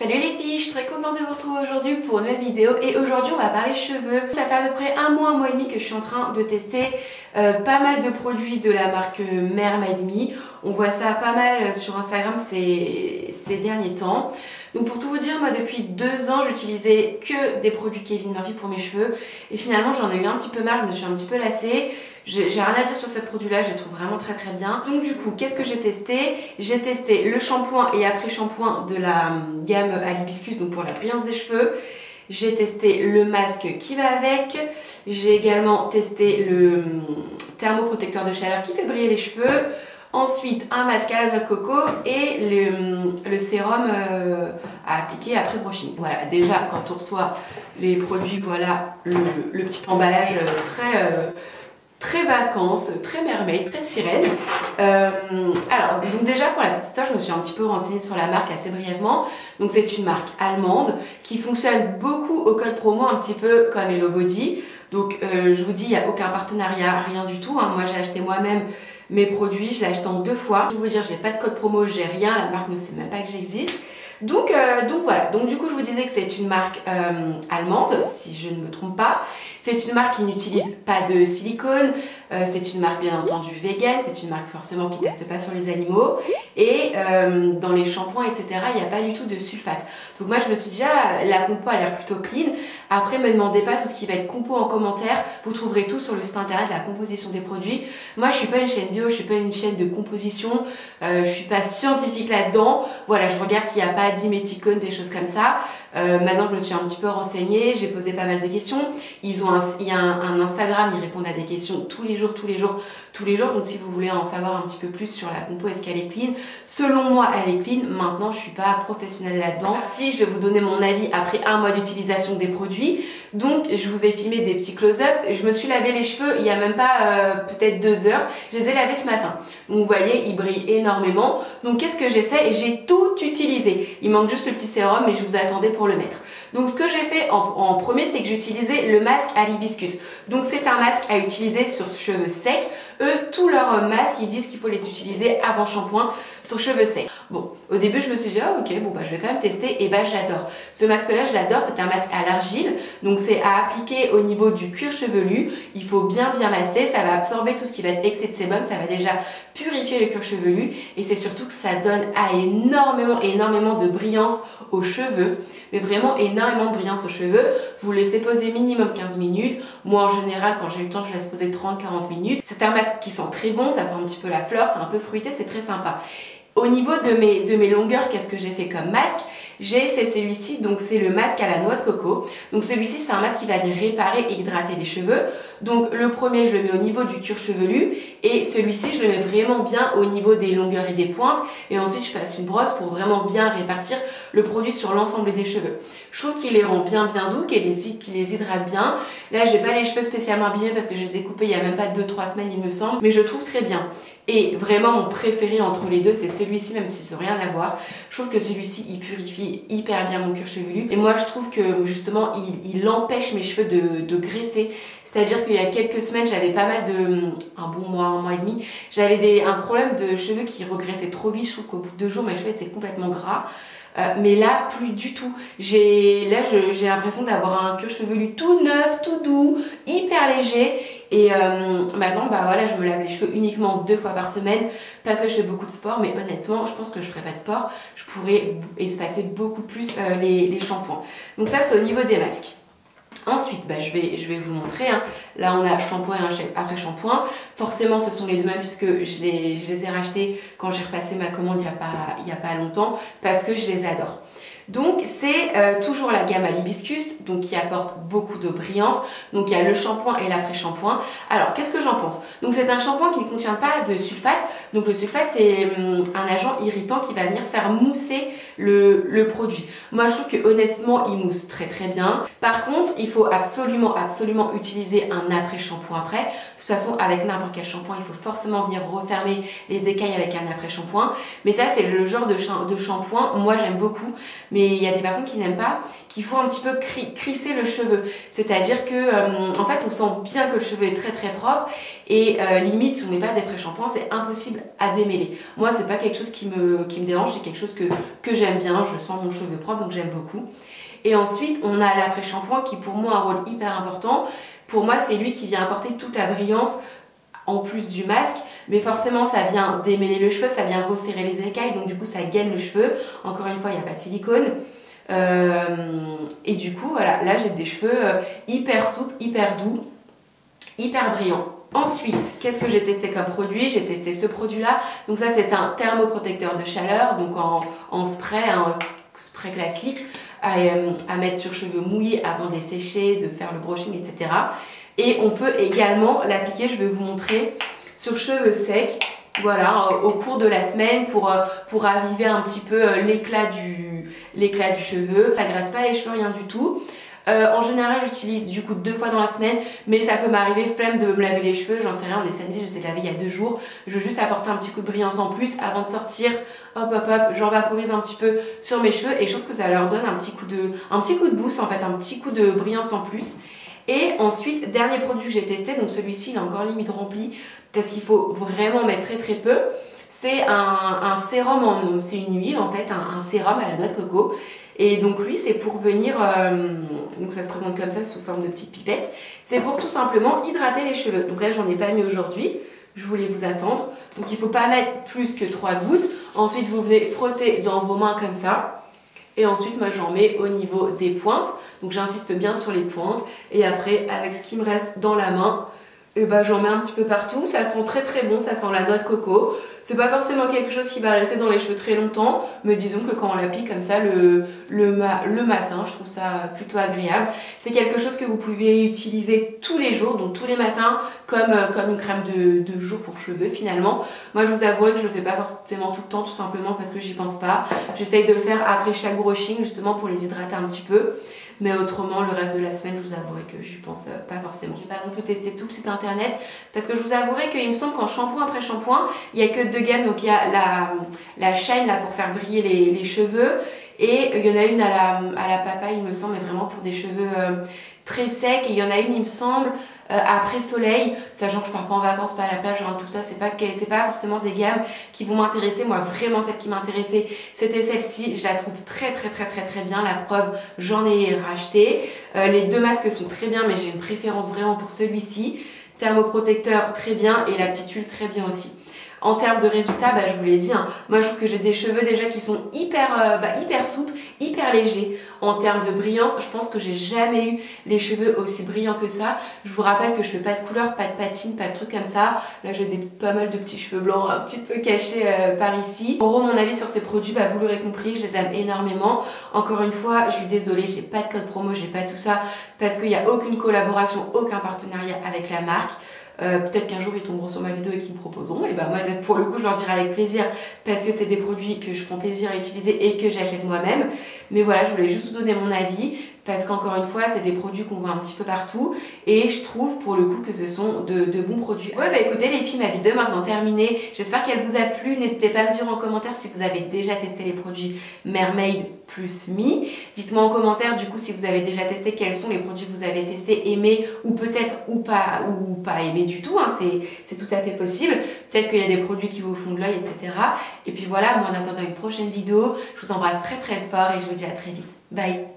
Salut les filles, je suis très contente de vous retrouver aujourd'hui pour une nouvelle vidéo et aujourd'hui on va parler cheveux. Ça fait à peu près un mois et demi que je suis en train de tester pas mal de produits de la marque Mère Made Me. On voit ça pas mal sur Instagram ces derniers temps. Donc pour tout vous dire, moi depuis 2 ans j'utilisais que des produits Kevin Murphy pour mes cheveux et finalement j'en ai eu un petit peu marre, je me suis un petit peu lassée. J'ai rien à dire sur ce produit là, je les trouve vraiment très bien. Donc du coup, qu'est-ce que j'ai testé? J'ai testé le shampoing et après-shampoing de la gamme à l'hibiscus, donc pour la brillance des cheveux. J'ai testé le masque qui va avec. J'ai également testé le thermoprotecteur de chaleur qui fait briller les cheveux. Ensuite, un masque à la noix de coco et le sérum à appliquer après brushing. Voilà, déjà quand on reçoit les produits, voilà le petit emballage très vacances, très mermaid, très sirène. Alors, donc déjà pour la petite histoire, je me suis un petit peu renseignée sur la marque assez brièvement. Donc c'est une marque allemande qui fonctionne beaucoup au code promo, un petit peu comme Hello Body. Donc je vous dis, il n'y a aucun partenariat, rien du tout. Hein. Moi j'ai acheté moi-même mes produits, je l'ai acheté en 2 fois. Je vais vous dire, j'ai pas de code promo, j'ai rien, la marque ne sait même pas que j'existe. Donc voilà, donc du coup je vous disais que c'est une marque allemande, si je ne me trompe pas. C'est une marque qui n'utilise pas de silicone, c'est une marque bien entendu vegan, c'est une marque forcément qui ne teste pas sur les animaux. Et dans les shampoings, etc., il n'y a pas du tout de sulfate. Donc moi je me suis dit, ah, la compo a l'air plutôt clean. Après, me demandez pas tout ce qui va être compo en commentaire, vous trouverez tout sur le site internet, la composition des produits. Moi je suis pas une chaîne bio, je suis pas une chaîne de composition, je suis pas scientifique là-dedans. Voilà, je regarde s'il n'y a pas diméticone, des choses comme ça. Maintenant je me suis un petit peu renseignée, j'ai posé pas mal de questions. Il y a un Instagram, ils répondent à des questions tous les jours. Donc si vous voulez en savoir un petit peu plus sur la compo, est-ce qu'elle est clean? Selon moi, elle est clean. Maintenant, je suis pas professionnelle là-dedans. Je vais vous donner mon avis après 1 mois d'utilisation des produits. Donc je vous ai filmé des petits close-up. Je me suis lavé les cheveux il y a même pas peut-être 2 heures. Je les ai lavés ce matin. Donc vous voyez, ils brillent énormément. Donc qu'est-ce que j'ai fait? J'ai tout utilisé. Il manque juste le petit sérum, mais je vous attendais pour le mettre. Donc ce que j'ai fait en premier, c'est que j'ai utilisé le masque à l'hibiscus. Donc c'est un masque à utiliser sur cheveux secs. Eux, tous leurs masques, ils disent qu'il faut les utiliser avant shampoing sur cheveux secs. Bon, au début je me suis dit, ah ok, bon bah je vais quand même tester, et bah j'adore. Ce masque là, je l'adore, c'est un masque à l'argile. Donc c'est à appliquer au niveau du cuir chevelu. Il faut bien masser, ça va absorber tout ce qui va être excès de sébum, ça va déjà purifier le cuir chevelu. Et c'est surtout que ça donne énormément de brillance aux cheveux, mais vraiment énormément de brillance aux cheveux. Vous laissez poser minimum 15 minutes. Moi en général quand j'ai le temps je laisse poser 30-40 minutes. C'est un masque qui sent très bon, ça sent un petit peu la fleur, c'est un peu fruité, c'est très sympa. Au niveau de mes longueurs, qu'est-ce que j'ai fait comme masque? J'ai fait celui-ci, donc c'est le masque à la noix de coco. Donc celui-ci c'est un masque qui va venir réparer et hydrater les cheveux. Donc le premier je le mets au niveau du cuir chevelu et celui-ci je le mets vraiment bien au niveau des longueurs et des pointes. Et ensuite je passe une brosse pour vraiment bien répartir le produit sur l'ensemble des cheveux. Je trouve qu'il les rend bien doux, qu'il les hydrate bien. Là j'ai pas les cheveux spécialement abîmés parce que je les ai coupés il y a même pas 2-3 semaines il me semble. Mais je trouve très bien. Et vraiment mon préféré entre les deux c'est celui-ci, même si ça n'a rien à voir. Je trouve que celui-ci il purifie hyper bien mon cuir chevelu. Et moi je trouve que justement il empêche mes cheveux de graisser. C'est-à-dire qu'il y a quelques semaines j'avais pas mal un bon mois, 1 mois et demi, j'avais un problème de cheveux qui regraissaient trop vite. Je trouve qu'au bout de 2 jours mes cheveux étaient complètement gras. Mais là plus du tout. J'ai l'impression d'avoir un cuir chevelu tout neuf, tout doux, hyper léger. Et maintenant bah voilà, je me lave les cheveux uniquement 2 fois par semaine parce que je fais beaucoup de sport. Mais honnêtement je pense que je ferais pas de sport, je pourrais espacer beaucoup plus les shampoings. Donc ça c'est au niveau des masques. Ensuite, bah, je vais vous montrer, hein. Là on a shampoing et après shampoing. Forcément ce sont les 2 mêmes puisque je les ai rachetés quand j'ai repassé ma commande il y a pas longtemps parce que je les adore. Donc c'est toujours la gamme à l'hibiscus, donc qui apporte beaucoup de brillance. Donc il y a le shampoing et l'après-shampoing. Alors qu'est-ce que j'en pense? Donc c'est un shampoing qui ne contient pas de sulfate. Donc le sulfate c'est un agent irritant qui va venir faire mousser le produit. Moi je trouve que honnêtement il mousse très bien. Par contre il faut absolument utiliser un après-shampoing après. De toute façon avec n'importe quel shampoing il faut forcément venir refermer les écailles avec un après-shampoing. Mais ça c'est le genre de shampoing, moi j'aime beaucoup. mais il y a des personnes qui n'aiment pas, qu'il faut un petit peu crisser le cheveu. C'est-à-dire que en fait on sent bien que le cheveu est très très propre et limite si on met pas des pré-shampoings c'est impossible à démêler. Moi c'est pas quelque chose qui me dérange, c'est quelque chose que j'aime bien, je sens mon cheveu propre donc j'aime beaucoup. Et ensuite on a l'après-shampoing qui pour moi a un rôle hyper important. Pour moi c'est lui qui vient apporter toute la brillance en plus du masque, mais forcément ça vient démêler le cheveu, ça vient resserrer les écailles, donc du coup ça gaine le cheveu. Encore une fois, il n'y a pas de silicone. Et du coup, voilà, là j'ai des cheveux hyper souples, hyper doux, hyper brillants. Ensuite, qu'est-ce que j'ai testé comme produit? J'ai testé ce produit-là. Donc ça, c'est un thermoprotecteur de chaleur, donc en spray, un spray classique, à mettre sur cheveux mouillés avant de les sécher, de faire le brushing, etc. Et on peut également l'appliquer, je vais vous montrer, sur cheveux secs, voilà, au cours de la semaine pour raviver un petit peu l'éclat du cheveu. Ça graisse pas les cheveux, rien du tout. En général, j'utilise du coup 2 fois dans la semaine, mais ça peut m'arriver, flemme de me laver les cheveux, j'en sais rien, on est samedi, je sais laver il y a 2 jours. Je veux juste apporter un petit coup de brillance en plus avant de sortir. Hop hop hop, j'en vaporise un petit peu sur mes cheveux et je trouve que ça leur donne un petit coup de boost en fait, un petit coup de brillance en plus. Et ensuite, dernier produit que j'ai testé, donc celui-ci il est encore limite rempli parce qu'il faut vraiment mettre très très peu. C'est un sérum en ondes, c'est une huile en fait, un sérum à la noix de coco. Et donc lui c'est pour venir, donc ça se présente comme ça sous forme de petite pipette. C'est pour tout simplement hydrater les cheveux. Donc là j'en ai pas mis aujourd'hui, je voulais vous attendre. Donc il ne faut pas mettre plus que 3 gouttes. Ensuite vous venez frotter dans vos mains comme ça. Et ensuite moi j'en mets au niveau des pointes. Donc j'insiste bien sur les pointes. Et après avec ce qui me reste dans la main, et ben j'en mets un petit peu partout. Ça sent très très bon, ça sent la noix de coco. C'est pas forcément quelque chose qui va rester dans les cheveux très longtemps, mais disons que quand on l'applique comme ça le matin, je trouve ça plutôt agréable. C'est quelque chose que vous pouvez utiliser tous les jours, donc tous les matins, comme une crème de jour pour cheveux finalement. Moi je vous avoue que je le fais pas forcément tout le temps, tout simplement parce que j'y pense pas. J'essaye de le faire après chaque brushing justement pour les hydrater un petit peu. Mais autrement, le reste de la semaine, je vous avouerai que j'y pense pas forcément. Je n'ai pas non plus testé tout le site internet parce que je vous avouerai qu'il me semble qu'en shampoing après shampoing, il n'y a que 2 gammes. Donc il y a la shine là pour faire briller les cheveux et il y en a une à la papaye, il me semble, mais vraiment pour des cheveux très secs. Et il y en a une, il me semble, après soleil, sachant que je pars pas en vacances, pas à la plage, hein, tout ça, c'est pas forcément des gammes qui vont m'intéresser. Moi vraiment celle qui m'intéressait c'était celle-ci, je la trouve très bien, la preuve j'en ai racheté. Les 2 masques sont très bien mais j'ai une préférence vraiment pour celui-ci. Thermoprotecteur très bien et la petite huile très bien aussi. En termes de résultats, bah, je vous l'ai dit, hein, moi je trouve que j'ai des cheveux déjà qui sont hyper souples, hyper légers. En termes de brillance, je pense que j'ai jamais eu les cheveux aussi brillants que ça. Je vous rappelle que je fais pas de couleur, pas de patine, pas de trucs comme ça. Là j'ai pas mal de petits cheveux blancs un petit peu cachés par ici. En gros mon avis sur ces produits, bah, vous l'aurez compris, je les aime énormément. Encore une fois, je suis désolée, j'ai pas de code promo, j'ai pas tout ça parce qu'il n'y a aucune collaboration, aucun partenariat avec la marque. Peut-être qu'un jour ils tomberont sur ma vidéo et qu'ils me proposeront, et ben moi pour le coup je leur dirai avec plaisir parce que c'est des produits que je prends plaisir à utiliser et que j'achète moi-même. Mais voilà, je voulais juste vous donner mon avis parce qu'encore une fois c'est des produits qu'on voit un petit peu partout et je trouve pour le coup que ce sont de bons produits. Ouais bah écoutez les filles, ma vidéo est maintenant terminée, j'espère qu'elle vous a plu. N'hésitez pas à me dire en commentaire si vous avez déjà testé les produits Mermaid plus Me. Dites-moi en commentaire du coup si vous avez déjà testé, quels sont les produits que vous avez testés, aimés ou peut-être ou pas aimés du tout, hein, c'est tout à fait possible. Peut-être qu'il y a des produits qui vous font de l'œil, etc. Et puis voilà, moi en attendant une prochaine vidéo, je vous embrasse très fort et je vous dis à très vite. Bye!